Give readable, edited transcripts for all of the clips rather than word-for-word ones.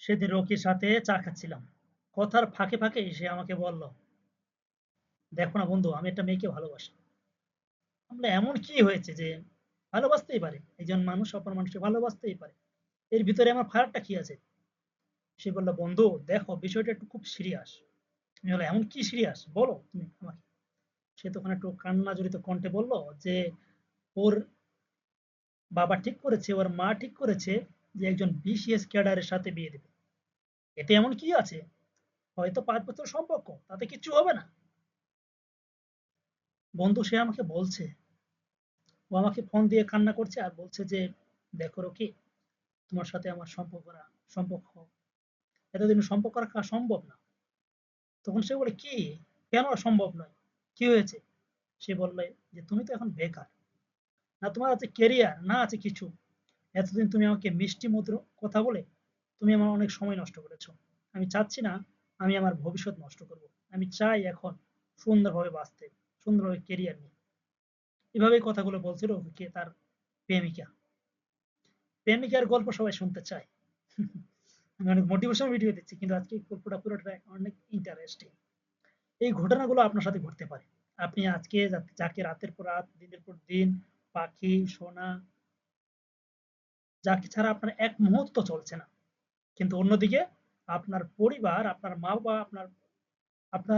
সেদিন রকির সাথে চা খাচ্ছিলাম। কথার ফাঁকে ফাঁকে সে আমাকে বলল, দেখো না বন্ধু, আমি একটা মেয়েকে ভালোবাসি। আমরা এমন কি হয়েছে যে ভালোবাসতেই পারে, একজন মানুষ অপর মানুষকে ভালোবাসতেই পারে, এর ভিতরে আমার ফারাকটা কি আছে? সে বলল, বন্ধু দেখো, বিষয়টা একটু খুব সিরিয়াস। আমি বললাম, এমন কি সিরিয়াস, বলো তুমি আমাকে। সে তখন একটু কান্না জড়িত কণ্ঠে বলল যে ওর বাবা ঠিক করেছে, ওর মা ঠিক করেছে যে একজন বিসিএস ক্যাডারের সাথে বিয়ে দেবে। এতে এমন কি আছে? হয়তো 5 বছর সম্পর্ক, তাতে কিচ্ছু হবে না। বন্ধু সে আমাকে বলছে, ও আমাকে ফোন দিয়ে কান্না করছে আর বলছে যে, দেখো রকি, তোমার সাথে আমার সম্পর্ক এতদিন সম্পর্ক রাখা সম্ভব না। তখন সে বলে, কি, কেন সম্ভব নয়, কি হয়েছে? সে বললে যে, তুমি তো এখন বেকার, না তোমার আছে কেরিয়ার, না আছে কিছু। এতদিন তুমি আমাকে মিষ্টি মধুর কথা বলে তুমি আমার অনেক সময় নষ্ট করেছো। আমি চাচ্ছি না আমি আমার ভবিষ্যৎ নষ্ট করব। আমি চাই এখন সুন্দরভাবে বাঁচতে, সুন্দরভাবে কেরিয়ার নিয়ে। এভাবেই কথাগুলো বলছিল কে তার প্রেমিকা। প্রেমিকার গল্প সবাই শুনতে চায়। আমি অনেক মোটিভেশনাল ভিডিও দিচ্ছি, কিন্তু আজকে এই গল্পটা পুরোটা অনেক ইন্টারেস্টিং। এই ঘটনাগুলো আপনার সাথে ঘটতে পারে। আপনি আজকে যাকে রাতের পর রাত, দিনের পর দিন, পাখি, সোনা, যাকে ছাড়া আপনার এক মুহূর্ত চলছে না। কিন্তু অন্যদিকে আপনার পরিবার, আপনার মা-বাবা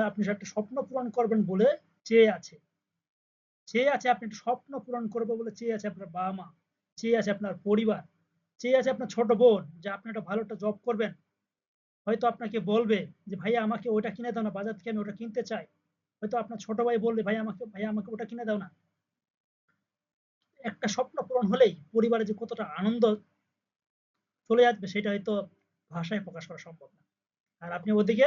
আপনি একটা স্বপ্ন পূরণ করবেন বলে চেয়ে আছে। চেয়ে আছে আপনি একটা স্বপ্ন পূরণ করবে বলে চেয়ে আছে আপনার বাবা-মা, চেয়ে আছে আপনার পরিবার, চেয়ে আছে আপনার ছোট বোন যে আপনি একটা ভালো একটা জব করবেন। হয়তো আপনাকে বলবে যে, "ভাইয়া আমাকে ওটা কিনে দাও না, বাজার থেকে আমি ওটা কিনতে চাই।" হয়তো আপনার ছোট ভাই বলবে, ভাইয়া আমাকে ওটা কিনে দাও না।" একটা স্বপ্ন পূরণ হলেই পরিবারে যে কতটা আনন্দ চলে আসবে সেটা হয়তো ভাষায় প্রকাশ করা সম্ভব না। আর আপনি ওদিকে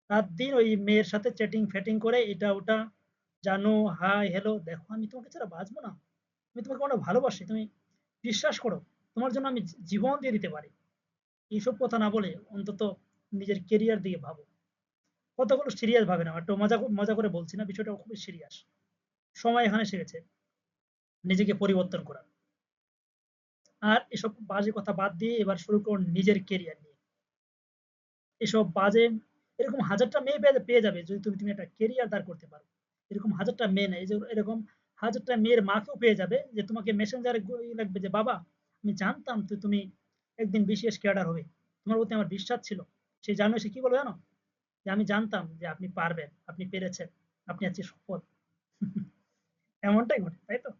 রাত-দিন ওই মেয়ের সাথে চ্যাটিং-ফ্যাটিং করে এটা ওটা, জানু, হাই, হ্যালো, দেখো আমি তোমাকে ছাড়া বাঁচবো না। আমি তোমাকে অনেক ভালোবাসি। তুমি বিশ্বাস করো। তোমার জন্য আমি জীবন দিয়ে দিতে পারি। এইসব কথা না বলে অন্তত নিজের কেরিয়ার দিকে ভাবো। কথাগুলো সিরিয়াস ভাবে নাও। একটু মজা করে বলছি না, বিষয়টা খুবই সিরিয়াস। সময় এখানে এসে গেছে নিজেকে পরিবর্তন করার। আর এসব বাজে কথা বাদ দিয়ে এবার শুরু করুন নিজের কেরিয়ার নিয়ে। এসব বাজে এরকম হাজারটা মেয়ে পেয়ে যাবে যদি তুমি একটা কেরিয়ার দাঁড় করতে পারো। এরকম হাজারটা মেয়ে না, এই যে এরকম হাজারটা মেয়ের মাকেও পেয়ে যাবে যে তোমাকে মেসেঞ্জারে লাগবে যে, বাবা আমি জানতাম তুমি একদিন বিসিএস ক্যাডার হবে। তোমার প্রতি আমার বিশ্বাস ছিল। সে জানো সে কি বলবে জানো? যে আমি জানতাম যে আপনি পারবেন, আপনি পেরেছেন, আপনি আজকে সফল। এমনটাই ঘটে, তাই তো?